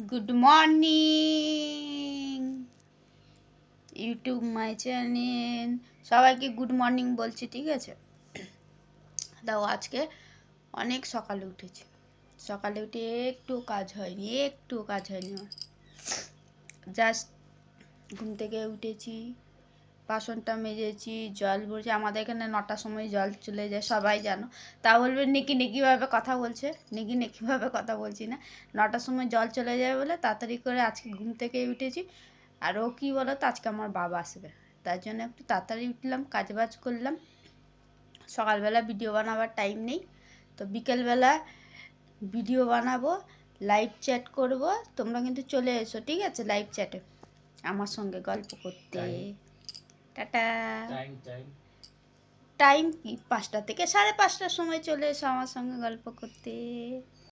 Good morning YouTube my channel, সবাইকে good morning বলছি, ঠিক আছে? তাও আজকে অনেক সকালে উঠেছি, সকালে উঠে একটু কাজ হয়নি আমার। জাস্ট ঘুম থেকে উঠেছি, বাসনটা মেজেছি, জল ভরেছি। আমাদের এখানে 9টার সময় জল চলে যায়, সবাই জানো। তা বলবে নেকিভাবে কথা বলছে, নেকিভাবে কথা বলছি না। 9টার সময় জল চলে যায় বলে তাড়াতাড়ি করে আজকে ঘুম থেকে উঠেছি। আর ও কী বলো তো, আজকে আমার বাবা আসবে, তার জন্য একটু তাড়াতাড়ি উঠলাম, কাজবাজ করলাম। সকালবেলা ভিডিও বানাবার টাইম নেই, তো বিকেলবেলা ভিডিও বানাবো, লাইভ চ্যাট করব। তোমরা কিন্তু চলে এসো, ঠিক আছে, লাইভ চ্যাটে আমার সঙ্গে গল্প করতে। টাটা। টাইম কি 5টা থেকে 5:30টার সময় চলে এসো আমার সঙ্গে গল্প করতে।